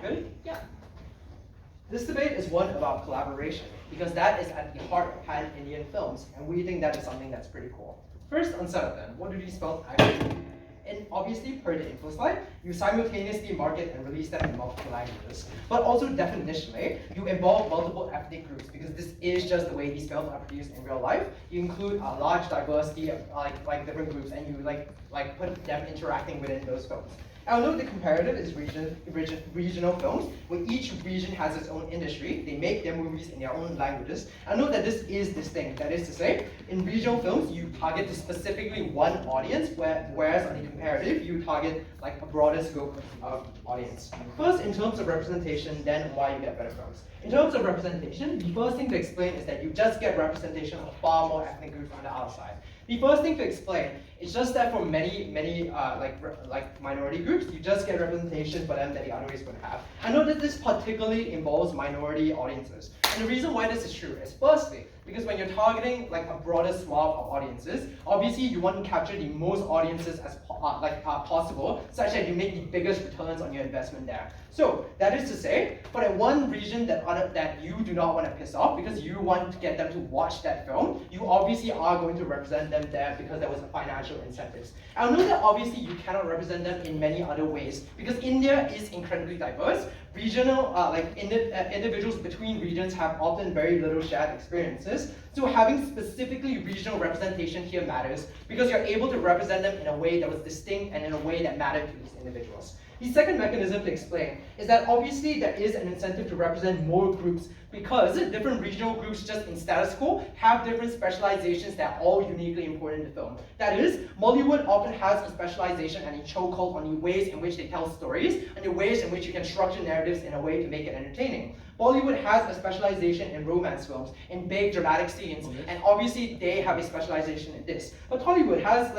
Good? Yeah. This debate is one about collaboration, because that is at the heart of pan-Indian films, and we think that is something that's pretty cool. First, on setup then, what do these films actually do? And obviously, per the info slide, you simultaneously market and release them in multiple languages. But also definitionally, you involve multiple ethnic groups, because this is just the way these films are produced in real life. You include a large diversity of like different groups, and you put them interacting within those films. I'll note the comparative is regional films, where each region has its own industry. They make their movies in their own languages. I'll note that this is distinct. That is to say, in regional films, you target to specifically one audience, whereas on the comparative, you target like a broader scope of audience. First, in terms of representation, then why you get better films. In terms of representation, the first thing to explain is that you just get representation of far more ethnic groups on the outside. The first thing to explain is just that for many minority groups, you just get representation for them that the other race would have. I know that this particularly involves minority audiences. And the reason why this is true is firstly, because when you're targeting like a broader swath of audiences, obviously you want to capture the most audiences as possible, such that you make the biggest returns on your investment there. So that is to say, for that one region that you do not want to piss off because you want to get them to watch that film, you obviously are going to represent them there because there was a financial incentives. I'll note that obviously you cannot represent them in many other ways because India is incredibly diverse. Regional, individuals between regions have often very little shared experiences. So having specifically regional representation here matters because you're able to represent them in a way that was distinct and in a way that mattered to these individuals. The second mechanism to explain is that obviously there is an incentive to represent more groups because different regional groups just in status quo have different specializations that are all uniquely important in the film. That is, Bollywood often has a specialization and a chokehold on the ways in which they tell stories and the ways in which you can structure narratives in a way to make it entertaining. Bollywood has a specialization in romance films, in big dramatic scenes, and obviously they have a specialization in this. But Hollywood has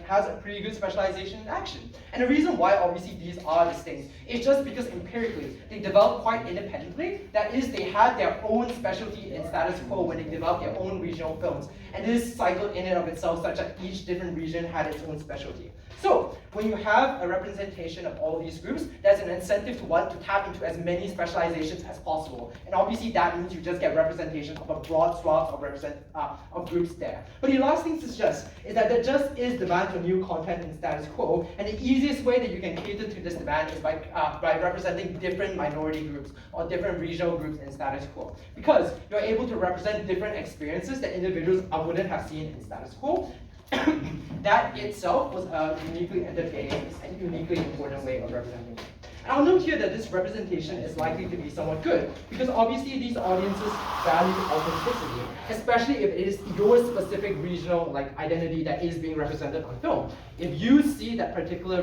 has a pretty good specialization in action. And the reason why obviously these are distinct is just because empirically they developed quite independently. That is, they had their own specialty in status quo when they developed their own regional films. And this cycled in and of itself such that each different region had its own specialty. So when you have a representation of all these groups, there's an incentive to want to tap into as many specializations as possible. And obviously that means you just get representation of a broad swath of groups there. But the last thing to suggest is that there just is demand for new content in status quo, and the easiest way that you can cater to this demand is by representing different minority groups or different regional groups in status quo. Because you're able to represent different experiences that individuals wouldn't have seen in status quo. That itself was a uniquely entertaining and uniquely important way of representing it. And I'll note here that this representation is likely to be somewhat good, because obviously these audiences value authenticity, especially if it is your specific regional identity that is being represented on film. If you see that particular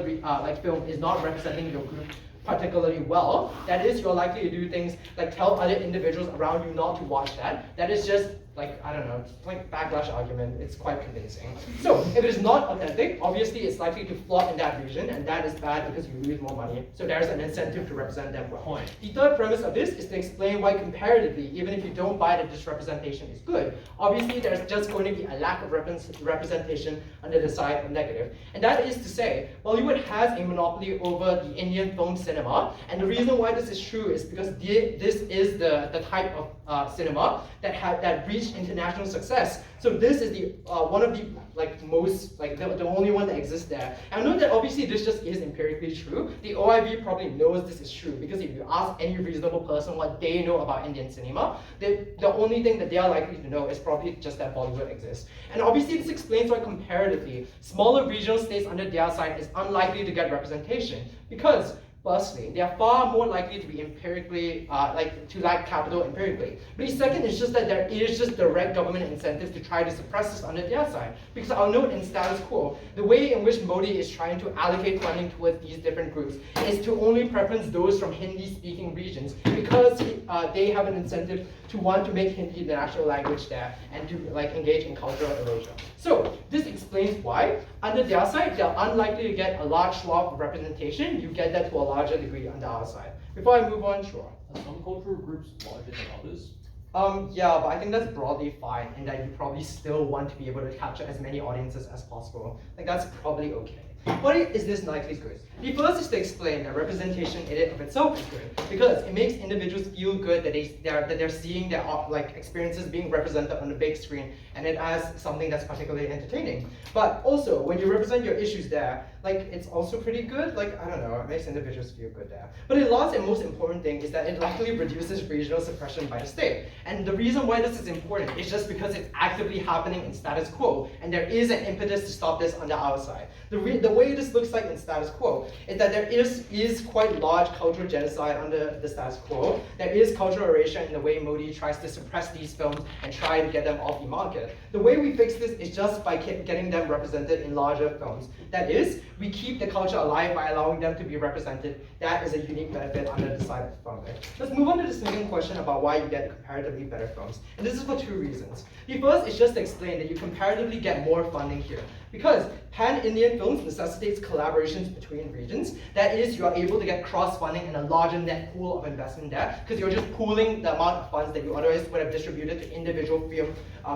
film is not representing your group particularly well, that is, you're likely to do things like tell other individuals around you not to watch that. That is just I don't know, backlash argument. It's quite convincing. So if it is not authentic, obviously it's likely to flop in that region, and that is bad because you lose more money. So there's an incentive to represent them well. The third premise of this is to explain why comparatively, even if you don't buy that this representation is good, obviously there's just going to be a lack of representation under the side of negative. And that is to say, Bollywood has a monopoly over the Indian film cinema, and the reason why this is true is because this is the type of cinema that reached international success. So this is the one of the the only one that exists there. And I know that obviously this just is empirically true. The OIV probably knows this is true because if you ask any reasonable person what they know about Indian cinema, the only thing that they are likely to know is probably just that Bollywood exists. And obviously this explains why comparatively, smaller regional states under their side is unlikely to get representation because firstly, they are far more likely to be empirically, to lack capital empirically. But the second is just that there is just direct government incentives to try to suppress this under their side. Because I'll note in status quo, the way in which Modi is trying to allocate funding towards these different groups is to only preference those from Hindi-speaking regions because they have an incentive to want to make Hindi the national language there and to engage in cultural erosion. So this explains why, under their side, they're unlikely to get a large swath of representation. You get that to a larger degree on the other side. Before I move on, sure. Are some cultural groups larger than others? Yeah, but I think that's broadly fine in that you probably still want to be able to capture as many audiences as possible. That's probably okay. Why is this likely good? The first is to explain that representation in it of itself is good because it makes individuals feel good that they're seeing their experiences being represented on the big screen, and it as something that's particularly entertaining. But also when you represent your issues there, it's also pretty good. I don't know, it makes individuals feel good there. But the last and most important thing is that it likely reduces regional suppression by the state. And the reason why this is important is just because it's actively happening in status quo, and there is an impetus to stop this on the outside. The way this looks like in status quo is that there is quite large cultural genocide under the status quo. There is cultural erasure in the way Modi tries to suppress these films and try to get them off the market. The way we fix this is just by getting them represented in larger films. That is, we keep the culture alive by allowing them to be represented. That is a unique benefit under the side of Affirmative. Let's move on to the second question about why you get comparatively better films. And this is for two reasons. The first is just to explain that you comparatively get more funding here. Because pan-Indian films necessitates collaborations between regions. That is, you are able to get cross-funding and a larger net pool of investment there, because you're just pooling the amount of funds that you otherwise would have distributed to individual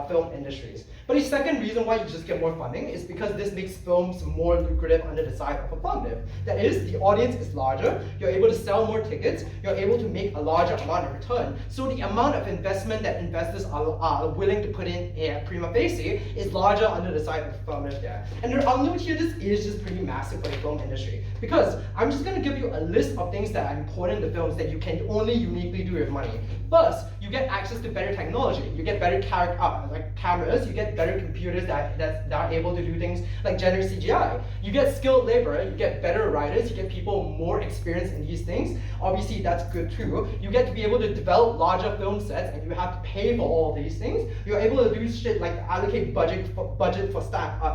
film industries. But the second reason why you just get more funding is because this makes films more lucrative under the side of Affirmative. That is, the audience is larger, you're able to sell more tickets, you're able to make a larger amount of return. So the amount of investment that investors are willing to put in prima facie is larger under the side of Affirmative there. And I'll note here, this is just pretty massive for the film industry, because I'm just going to give you a list of things that are important to films that you can only uniquely do with money. First, you get access to better technology. You get better cameras, you get better computers that are able to do things like generate CGI. You get skilled labor, you get better writers, you get people more experienced in these things. Obviously, that's good too. You get to be able to develop larger film sets, and you have to pay for all of these things. You're able to do shit like allocate budget for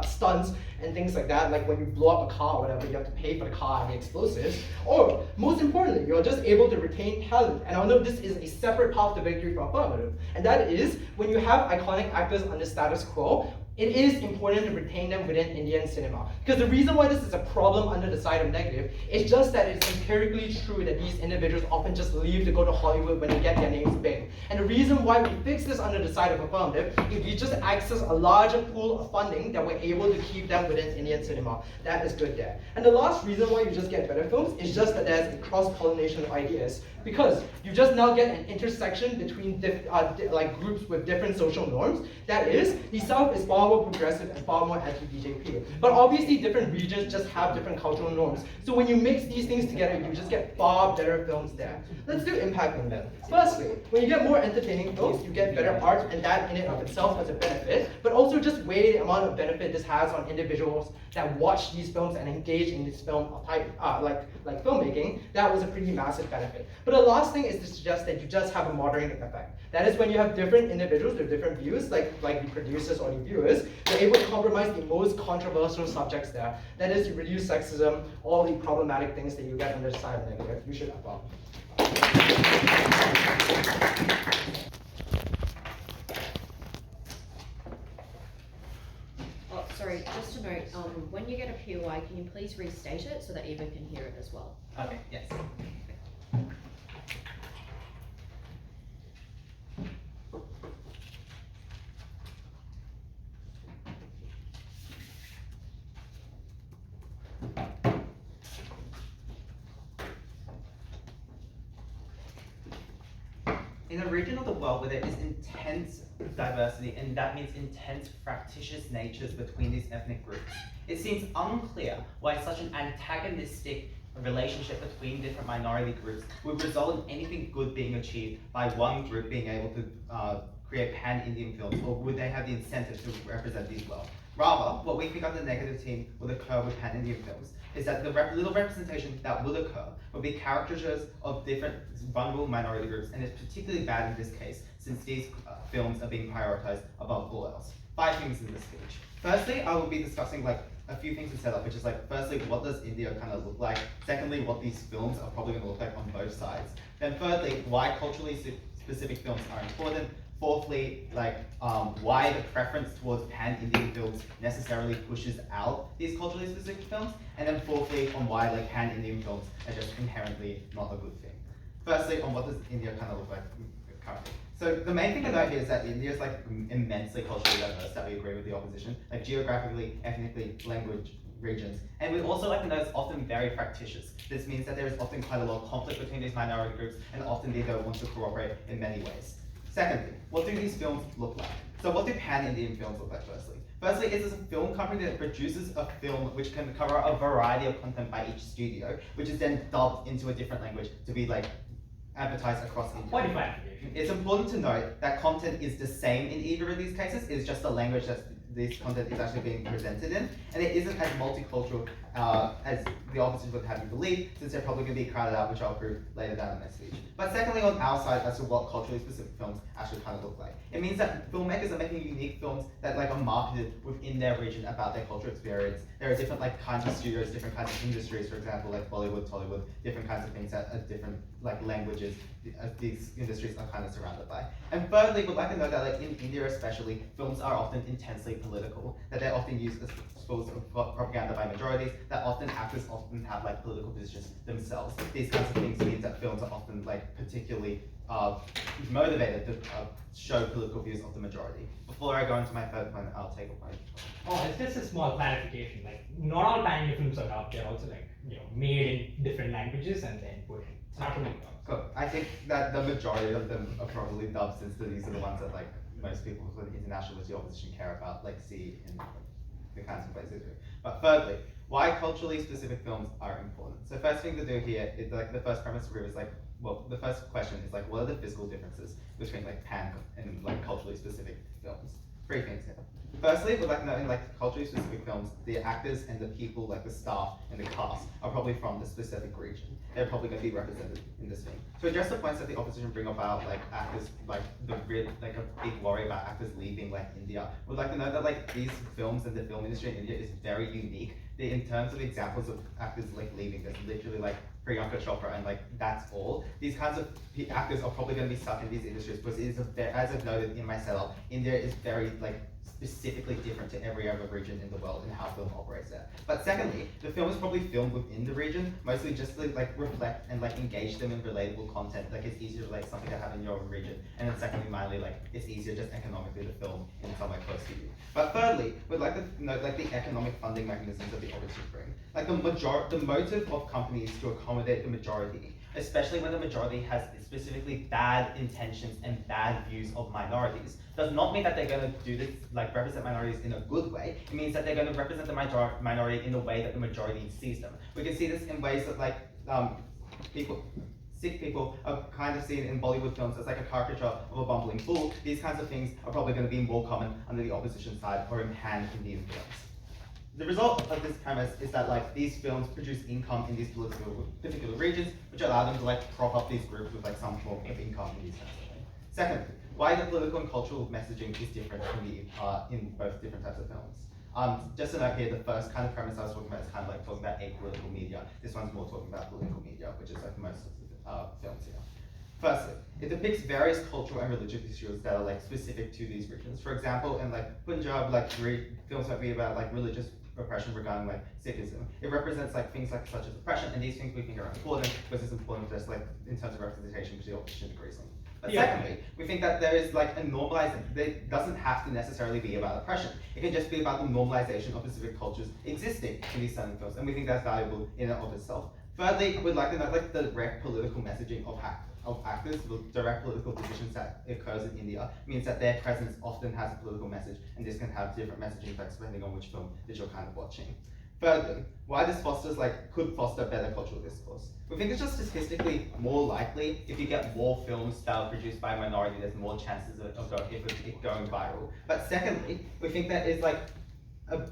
stunts and things like that, like when you blow up a car or whatever, you have to pay for the car and the explosives. Or, most importantly, you're just able to retain talent. And I know this is a separate path to victory for Affirmative, and that is, when you have iconic actors under status quo, it is important to retain them within Indian cinema. Because the reason why this is a problem under the side of negative is just that it's empirically true that these individuals often just leave to go to Hollywood when they get their names big. And the reason why we fix this under the side of Affirmative is we just access a larger pool of funding that we're able to keep them within Indian cinema. That is good there. And the last reason why you just get better films is just that there's a cross-pollination of ideas. Because you just now get an intersection between groups with different social norms. That is, the South is far more progressive and far more anti-BJP. But obviously, different regions just have different cultural norms. So when you mix these things together, you just get far better films there. Let's do impact on them. Firstly, when you get more entertaining films, you get better art, and that in and of itself has a benefit. But also just weigh the amount of benefit this has on individuals that watch these films and engage in this film type, like filmmaking. That was a pretty massive benefit. But the last thing is to suggest that you just have a moderating effect. That is, when you have different individuals with different views, like the producers or the viewers, you're able to compromise the most controversial subjects there. That is, you reduce sexism, all the problematic things that you get on the side of negative. You should have up. Oh, sorry, just a note, when you get a POI, can you please restate it so that Eva can hear it as well? Okay, yes. In a region of the world where there is intense diversity, and that means intense fractious natures between these ethnic groups, it seems unclear why such an antagonistic relationship between different minority groups would result in anything good being achieved by one group being able to create pan-Indian films, or would they have the incentive to represent these well? Rather, what we think on the negative team would occur with pan-Indian films is that the little representation that would occur would be caricatures of different vulnerable minority groups, and it's particularly bad in this case since these films are being prioritized above all else. 5 things in this speech. Firstly, I will be discussing a few things to set up, which is firstly, what does India kind of look like? Secondly, what these films are probably going to look like on both sides. Then thirdly, why culturally specific films are important. Fourthly, why the preference towards pan-Indian films necessarily pushes out these culturally specific films. And then fourthly, on why pan-Indian films are just inherently not a good thing. Firstly, on what does India kind of look like currently. So the main thing to note here is that India is immensely culturally diverse, that we agree with the opposition, geographically, ethnically, regions. And we'd also like to know it's often very fractious. This means that there is often quite a lot of conflict between these minority groups, and often they don't want to cooperate in many ways. Secondly, what do these films look like? So what do pan-Indian films look like firstly? Firstly, it is a film company that produces a film which can cover a variety of content by each studio, which is then dubbed into a different language to be like advertised across India. Quite a application. It's important to note that content is the same in either of these cases, it's just the language that this content is actually being presented in, and it isn't as multicultural as the opposition would have you believe, since they're probably going to be crowded out, which I'll prove later down in my speech. But secondly, on our side, as to what culturally specific films actually kind of look like. It means that filmmakers are making unique films that like are marketed within their region about their cultural experience. There are different like kinds of studios, different kinds of industries, for example, like Bollywood, Tollywood, different kinds of things that are different like languages these industries are kind of surrounded by. And thirdly, we'd like to know that like in India especially, films are often intensely political, that they're often used as tools of propaganda by majorities, that often actors often have like political positions themselves. These kinds of things mean that films are often like particularly motivated to show political views of the majority. Before I go into my third point, I'll take a point. Oh, it's just a small clarification. Like, not all pan-India films are dubbed. They're also like, made in different languages and then put in. It's not only dubbed. Cool. I think that the majority of them are probably dubbed, since these are the ones that like most people with internationality opposition care about, like see in the kinds of ways they do. But thirdly, why culturally specific films are important. So first thing to do here is like the first premise to prove is like, well, the first question is like, what are the physical differences between like pan and like culturally specific films? Three things here. Firstly, we'd like to know in like culturally specific films, the actors and the people, like the staff and the cast, are probably from the specific region. They're probably going to be represented in this thing. To address the points that the opposition bring about, like actors, like a big worry about actors leaving like India, we'd like to know that like these films and the film industry in India is very unique. In terms of examples of actors like leaving, there's literally like Priyanka Chopra, and like that's all. These kinds of actors are probably going to be stuck in these industries because it is as I've noted in my setup, India is very like specifically different to every other region in the world and how film operates there. But secondly, the film is probably filmed within the region, mostly just to like reflect and like engage them in relatable content. Like it's easier to relate something that happened in your own region. And then secondly, finally, like it's easier just economically to film in somewhere close to you. But thirdly, we'd like to note like the economic funding mechanisms that the opposition bring. Like the motive of companies to accommodate the majority, especially when the majority has specifically bad intentions and bad views of minorities, does not mean that they're going to do this, like represent minorities in a good way. It means that they're going to represent the minority in the way that the majority sees them. We can see this in ways that like Sikh people are kind of seen in Bollywood films as like a caricature of a bumbling fool. These kinds of things are probably going to be more common under the opposition side or in pan-Indian films. The result of this premise is that like these films produce income in these particular regions, which allow them to like prop up these groups with like some form of income in these kinds of things. Second, why the political and cultural messaging is different in both different types of films. Just to note here, the first kind of premise I was talking about is kind of like talking about apolitical media. This one's more talking about political media, which is like most of the films here. Firstly, it depicts various cultural and religious issues that are like specific to these regions. For example, in like Punjab, like films might be about like religious oppression regarding like Sikhism. It represents like things like such as oppression, and these things we think are important because it's important just like in terms of representation, which the opposition agrees on. But secondly, we think that there is like a normalization. It doesn't have to necessarily be about oppression. It can just be about the normalization of specific cultures existing in these certain films, and we think that's valuable in and of itself. Thirdly, we'd like to note like the direct political messaging of actors with direct political decisions that occurs in India means that their presence often has a political message, and this can have different messaging effects depending on which film that you're kind of watching. Thirdly, why this could foster better cultural discourse. We think it's just statistically more likely if you get more films that are produced by a minority, there's more chances of it going viral. But secondly, we think that it's like an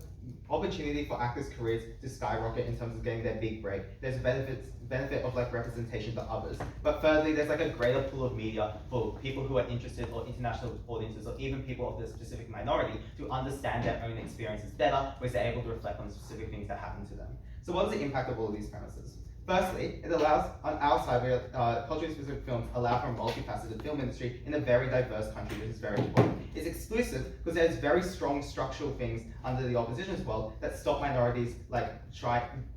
opportunity for actors' careers to skyrocket in terms of getting their big break. There's benefit of like representation to others. But thirdly, there's like a greater pool of media for people who are interested, or international audiences, or even people of the specific minority to understand their own experiences better, where they're able to reflect on the specific things that happen to them. So what is the impact of all of these premises? Firstly, it allows, on our side, where culturally specific films allow for a multifaceted film industry in a very diverse country, which is very important. It's exclusive because there's very strong structural things under the opposition's world that stop minorities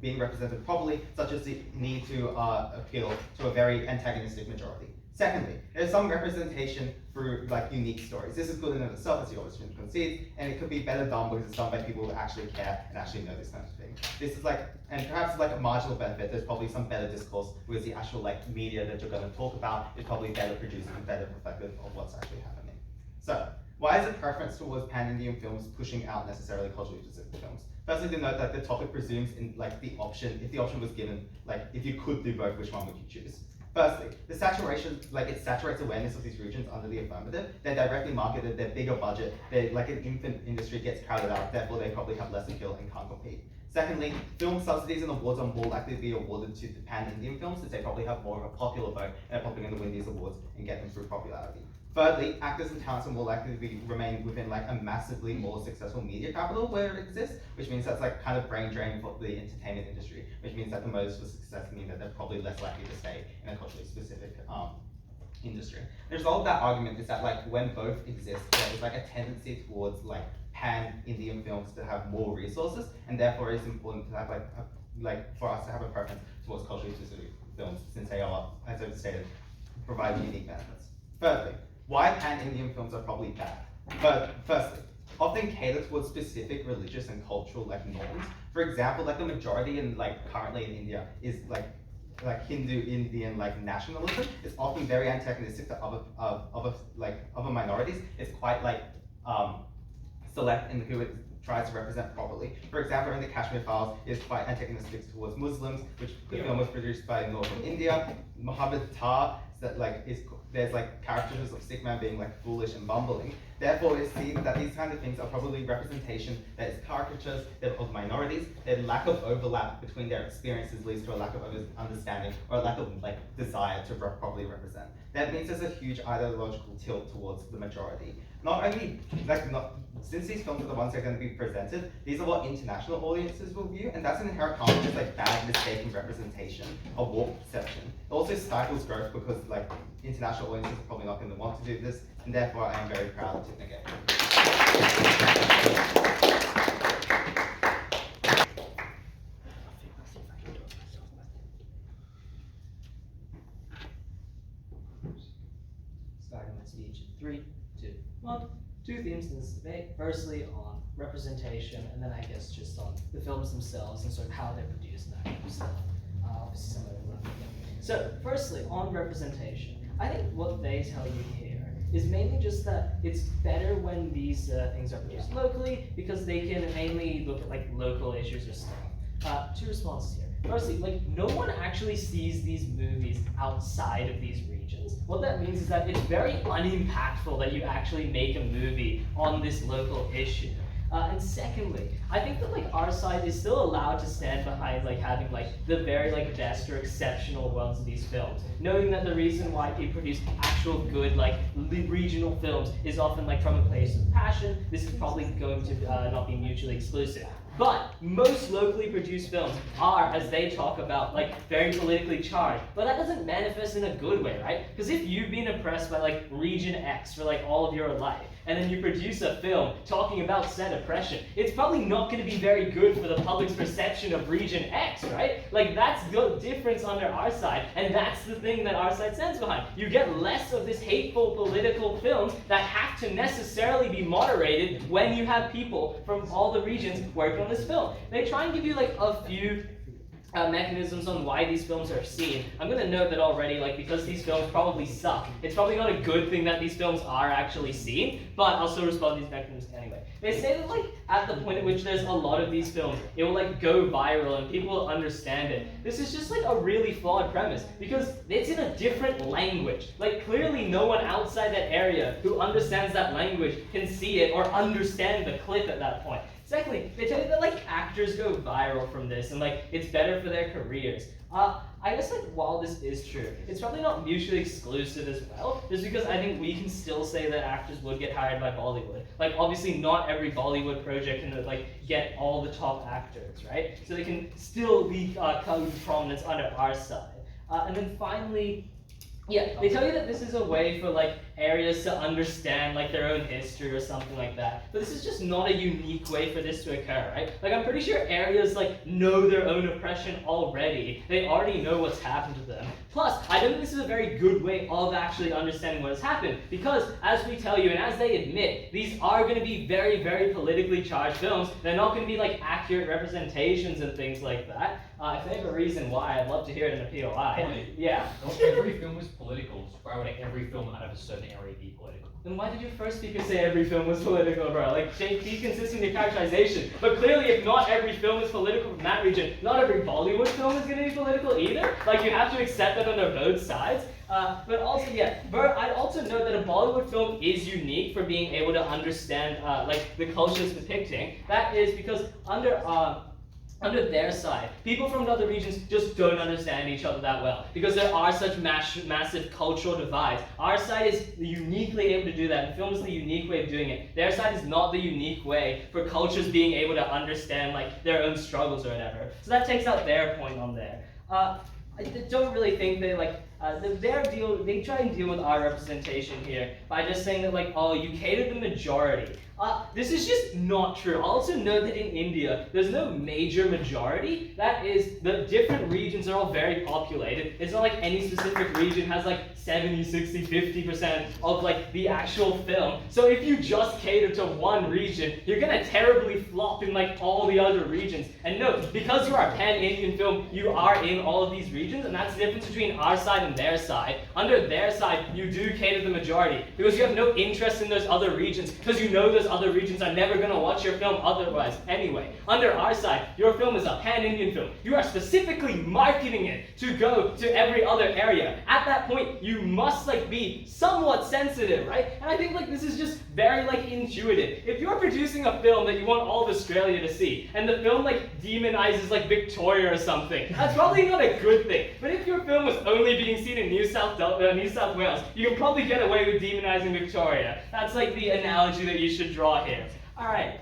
being represented properly, such as the need to appeal to a very antagonistic majority. Secondly, there's some representation through like unique stories. This is good in and of itself, as you always concede, and it could be better done because it's done by people who actually care and actually know this kind of thing. This is like, and perhaps like a marginal benefit, there's probably some better discourse because the actual like media that you're going to talk about is probably better produced and better reflective of what's actually happening. So, why is the preference towards pan-Indian films pushing out necessarily culturally specific films? Firstly, to note that the topic presumes in like the option, if the option was given, like if you could do both, which one would you choose? Firstly, the saturation, like it saturates awareness of these regions under the affirmative. They're directly marketed, they're bigger budget, they're like an infant industry gets crowded out, therefore they probably have less appeal and can't compete. Secondly, film subsidies and awards are more likely to be awarded to the pan-Indian films since they probably have more of a popular vote and are probably going to win these awards and get them through popularity. Thirdly, actors and talents are more likely to remain within like a massively more successful media capital where it exists, which means that's like kind of brain drain for the entertainment industry, which means that the motives for success mean that they're probably less likely to stay in a culturally specific industry. The result of that argument is that like when both exist, there's like a tendency towards like pan-Indian films to have more resources, and therefore it's important to have like for us to have a preference towards culturally specific films since they are, as I've stated, provide unique benefits. Thirdly, why pan-Indian films are probably bad. But firstly, often cater towards specific religious and cultural like norms. For example, like the majority in like currently in India is like Hindu Indian like nationalism. It's often very antagonistic to other minorities. It's quite like select in who it tries to represent properly. For example, in the Kashmir Files, it's quite antagonistic towards Muslims, which the film was produced by northern India. Mohabbatar, that like there's like characters of Sikh man being like foolish and bumbling. Therefore, it seems that these kind of things are probably representation that is caricatures of minorities. Their lack of overlap between their experiences leads to a lack of understanding or a lack of like desire to properly represent. That means there's a huge ideological tilt towards the majority. Not only since these films are the ones that are going to be presented, these are what international audiences will view, and that's an inherent conflict with like bad, mistaken representation of warped perception. It also stifles growth because like international audiences are probably not going to want to do this, and therefore I am very proud to negate. Starting my speech in 3, 2, 1. 2 themes in this debate. Firstly, on representation, and then I guess just on the films themselves and sort of how they're produced and that kind of stuff. Obviously, some of it will have to get. So, firstly, on representation, I think what they tell you here is mainly just that it's better when these things are produced locally because they can mainly look at like local issues or stuff. 2 responses here. Firstly, like no one actually sees these movies outside of these regions. What that means is that it's very unimpactful that you actually make a movie on this local issue. And secondly, I think that like our side is still allowed to stand behind like having like the very like best or exceptional ones of these films, knowing that the reason why people produce actual good like regional films is often like from a place of passion. This is probably going to not be mutually exclusive. But most locally produced films are, as they talk about, like very politically charged. But that doesn't manifest in a good way, right? Because if you've been oppressed by like region X for like all of your life, and then you produce a film talking about said oppression, it's probably not going to be very good for the public's perception of region X, right? Like that's the difference under our side, and that's the thing that our side stands behind. You get less of this hateful political films that have to necessarily be moderated when you have people from all the regions working on this film. They try and give you like a few mechanisms on why these films are seen. I'm going to note that already, like because these films probably suck, it's probably not a good thing that these films are actually seen, but I'll still respond to these mechanisms anyway. They say that like at the point at which there's a lot of these films, it will like go viral and people will understand it. This is just like a really flawed premise because it's in a different language. Like clearly no one outside that area who understands that language can see it or understand the clip at that point. Secondly, they tell you that like actors go viral from this and like it's better for their careers. I guess like while this is true, it's probably not mutually exclusive as well, just because I think we can still say that actors would get hired by Bollywood. Like obviously not every Bollywood project can like get all the top actors, right? So they can still be come to prominence under our side. And then finally, Yeah, they tell you that this is a way for like areas to understand like their own history or something like that. But this is just not a unique way for this to occur, right? Like I'm pretty sure areas like know their own oppression already. They already know what's happened to them. Plus, I don't think this is a very good way of actually understanding what has happened because as we tell you and as they admit, these are going to be very, very politically charged films. They're not going to be like accurate representations and things like that. If they have a reason why, I'd love to hear it in a POI. Point. Yeah. Not every film is political, so why would every film out of a certain area be political? Then why did your first speaker say every film was political, bro? Like, be consistent in your characterization. But clearly, if not every film is political from that region, not every Bollywood film is going to be political either. Like, you have to accept that under both sides. But also, yeah, I'd also note that a Bollywood film is unique for being able to understand, like, the culture it's depicting. That is because under their side, people from other regions just don't understand each other that well because there are such massive cultural divides. Our side is uniquely able to do that, and film is the unique way of doing it. Their side is not the unique way for cultures being able to understand like their own struggles or whatever. So that takes out their point on there. I don't really think they like they try and deal with our representation here by just saying that like, oh, you cater the majority. This is just not true. I'll also note that in India, there's no major majority. That is, the different regions are all very populated. It's not like any specific region has like 70, 60, 50% of like the actual film. So if you just cater to one region, you're gonna terribly flop in like all the other regions. And note, because you are a pan-Indian film, you are in all of these regions, and that's the difference between our side and their side. Under their side, you do cater the majority because you have no interest in those other regions because you know those other regions are never going to watch your film otherwise anyway. Under our side, your film is a pan-Indian film. You are specifically marketing it to go to every other area. At that point, you must like be somewhat sensitive, right? And I think like this is just very like intuitive. If you're producing a film that you want all of Australia to see, and the film like demonizes like Victoria or something, that's probably not a good thing. But if your film was only being seen in New South Wales, you can probably get away with demonizing Victoria. That's like the analogy that you should draw here. All right.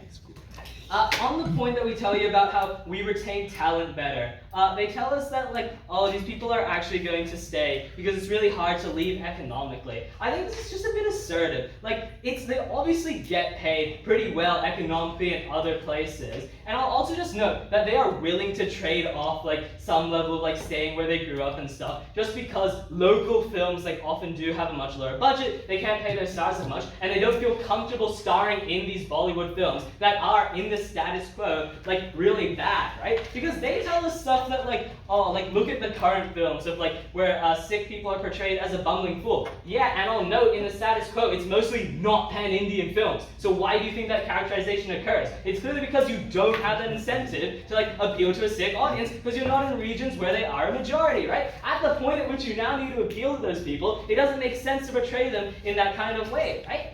On the point that we tell you about how we retain talent better, they tell us that like, oh, these people are actually going to stay because it's really hard to leave economically. I think this is just a bit assertive. Like, they obviously get paid pretty well economically in other places. And I'll also just note that they are willing to trade off like some level of like staying where they grew up and stuff, just because local films like often do have a much lower budget, they can't pay their stars as much, and they don't feel comfortable starring in these Bollywood films that are in the status quo like really bad, right? Because they tell us stuff that like, oh, like look at the current films of like where sick people are portrayed as a bumbling fool. Yeah, and I'll note in the status quo, it's mostly not pan-Indian films. So why do you think that characterization occurs? It's clearly because you don't have that incentive to like appeal to a sick audience because you're not in regions where they are a majority, right? At the point at which you now need to appeal to those people, it doesn't make sense to portray them in that kind of way, right?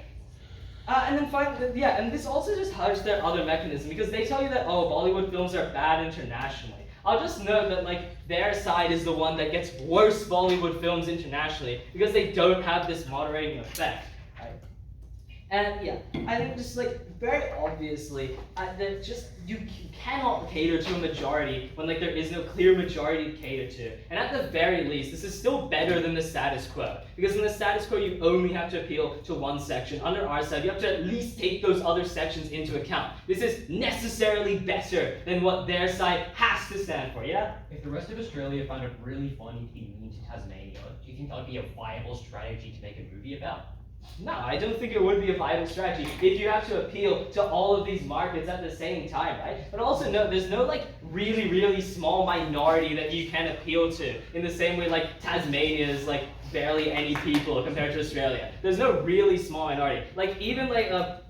And then finally, yeah, and this also just hurts their other mechanism because they tell you that, oh, Bollywood films are bad internationally. I'll just note that like their side is the one that gets worse Bollywood films internationally because they don't have this moderating effect, right? And yeah, I think just like very obviously, that just you cannot cater to a majority when like there is no clear majority to cater to. And at the very least, this is still better than the status quo because in the status quo you only have to appeal to one section. Under our side, you have to at least take those other sections into account. This is necessarily better than what their side has to stand for. Yeah. If the rest of Australia found it really funny to be mean to Tasmania, do you think that would be a viable strategy to make a movie about? No, I don't think it would be a viable strategy if you have to appeal to all of these markets at the same time, right? But also no, there's no like really, really small minority that you can appeal to in the same way like Tasmania is like barely any people compared to Australia. There's no really small minority. Like even like a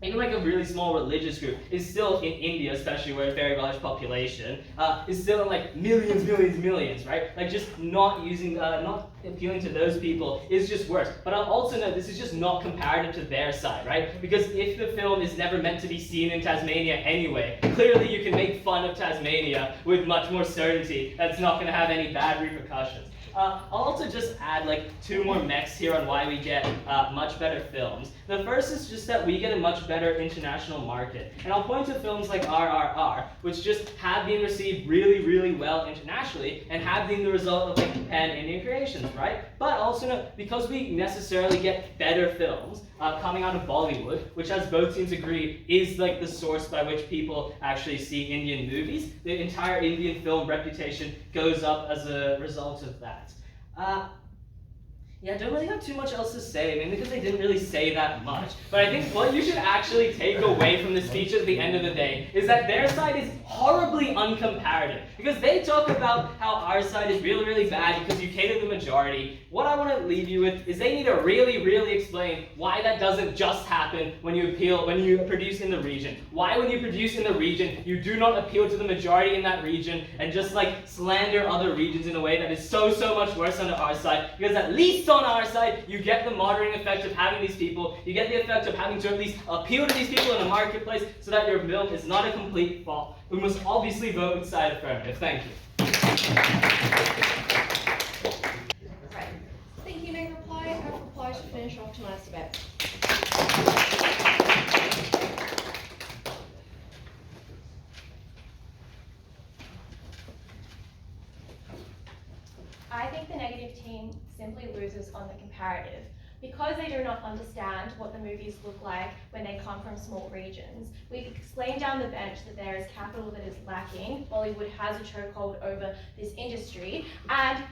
really small religious group is still in India, especially where a very large population, is still in like millions, right? Like just not appealing to those people is just worse. But I'll also note this is just not comparative to their side, right? Because if the film is never meant to be seen in Tasmania anyway, clearly you can make fun of Tasmania with much more certainty that's not going to have any bad repercussions. I'll also just add like 2 more mechs here on why we get much better films. The first is just that we get a much better international market. And I'll point to films like RRR, which just have been received really, really well internationally and have been the result of like pan-Indian creations, right? But also because we necessarily get better films coming out of Bollywood, which as both teams agree is like the source by which people actually see Indian movies, the entire Indian film reputation goes up as a result of that. Yeah, I don't really have too much else to say, mainly because they didn't really say that much. But I think what you should actually take away from the speech at the end of the day is that their side is horribly uncomparative. Because they talk about how our side is really, really bad because you cater the majority. What I want to leave you with is they need to really, really explain why that doesn't just happen when you produce in the region. Why when you produce in the region, you do not appeal to the majority in that region and just like slander other regions in a way that is so, so much worse under our side. Because at least on our side, you get the moderating effect of having these people, you get the effect of having to at least appeal to these people in the marketplace so that your film is not a complete flop. We must obviously vote with side affirmative. Thank you. Right. Thank you, no reply. I have replies to finish off tonight's debate. I think the negative team simply loses on the comparative. Because they do not understand what the movies look like when they come from small regions. We've explained down the bench that there is capital that is lacking. Bollywood has a chokehold over this industry, and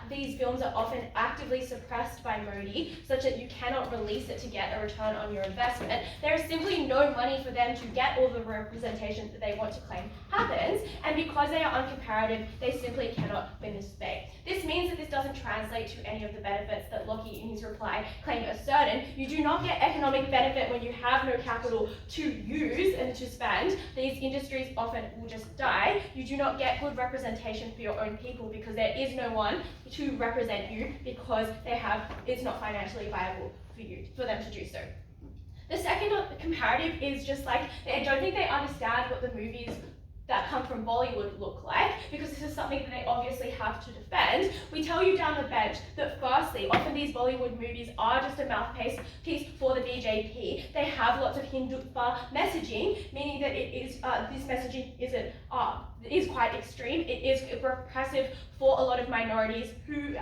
these films are often actively suppressed by Modi, such that you cannot release it to get a return on your investment. There is simply no money for them to get all the representation that they want to claim happens, and because they are uncomparative, they simply cannot win this debate. This means that this doesn't translate to any of the benefits that Lockie in his reply claimed are certain. You do not get economic benefit when you have no capital to use and to spend. These industries often will just die. You do not get good representation for your own people because there is no one to represent you because it's not financially viable for them to do so. The second comparative is just like, I don't think they understand what the movies that come from Bollywood look like, because this is something that they obviously have to defend. We tell you down the bench that firstly, often these Bollywood movies are just a mouthpiece for the BJP. They have lots of Hindutva messaging, meaning that it is this messaging is quite extreme. It is repressive for a lot of minorities who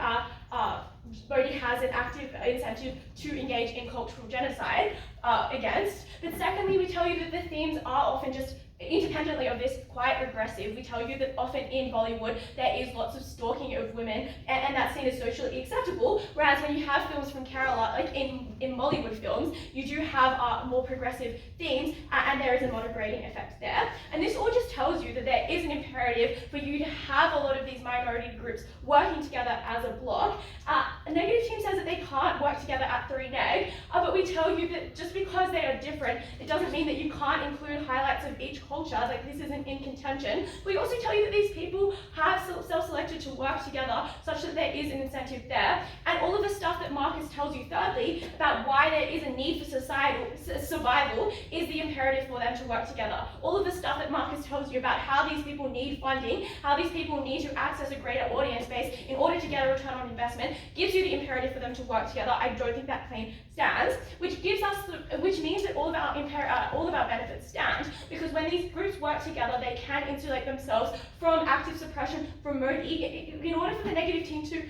Modi has an active incentive to engage in cultural genocide against. But secondly, we tell you that the themes are often just independently of this, quite regressive. We tell you that often in Bollywood there is lots of stalking of women, and that's seen as socially acceptable, whereas when you have films from Kerala, like in Bollywood films, you do have more progressive themes, and there is a moderating effect there. And this all just tells you that there is an imperative for you to have a lot of these minority groups working together as a bloc. A negative team says that they can't work together at 3neg, but we tell you that just because they are different, it doesn't mean that you can't include highlights of each culture, like this isn't in contention. We also tell you that these people have self-selected to work together such that there is an incentive there. And all of the stuff that Markus tells you thirdly about why there is a need for societal survival is the imperative for them to work together. All of the stuff that Markus tells you about how these people need funding, how these people need to access a greater audience base in order to get a return on investment, gives you the imperative for them to work together. I don't think that claim stands, which means that all of our benefits stand, because when these groups work together, they can insulate themselves from active suppression from Modi. In order for the negative team to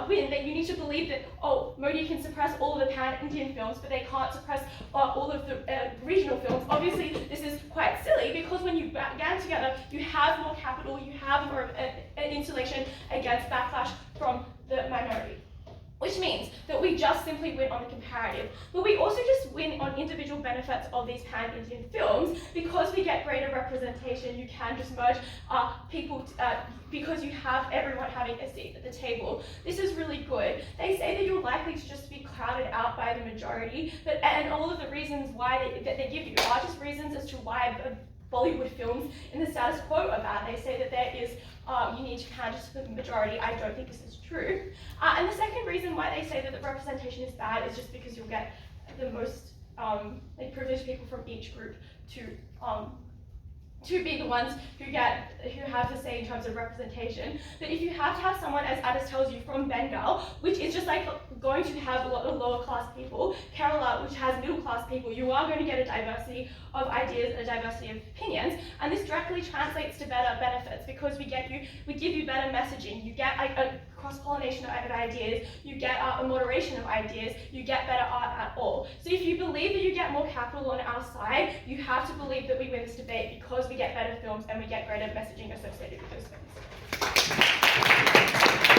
win, then you need to believe that, Modi can suppress all of the pan-Indian films, but they can't suppress all of the regional films. Obviously, this is quite silly, because when you gang together, you have more capital, you have more of an insulation against backlash from the minority. Which means that we just simply win on the comparative, but we also just win on individual benefits of these pan-Indian films. Because we get greater representation, you can just merge people, because you have everyone having a seat at the table. This is really good. They say that you're likely to just be crowded out by the majority, and all of the reasons why they give you are just reasons as to why Bollywood films in the status quo are bad. They say that there is, you need to canter to the majority. I don't think this is true. And the second reason why they say that the representation is bad is just because you'll get the most privileged people from each group to to be the ones who have the say in terms of representation. But if you have to have someone, as Addis tells you, from Bengal, which is just like going to have a lot of lower class people, Kerala, which has middle class people, you are going to get a diversity of ideas and a diversity of opinions, and this directly translates to better benefits because we give you better messaging, you get a cross-pollination of ideas, you get a moderation of ideas, you get better art at all. So if you believe that you get more capital on our side, you have to believe that we win this debate because we get better films and we get greater messaging associated with those films.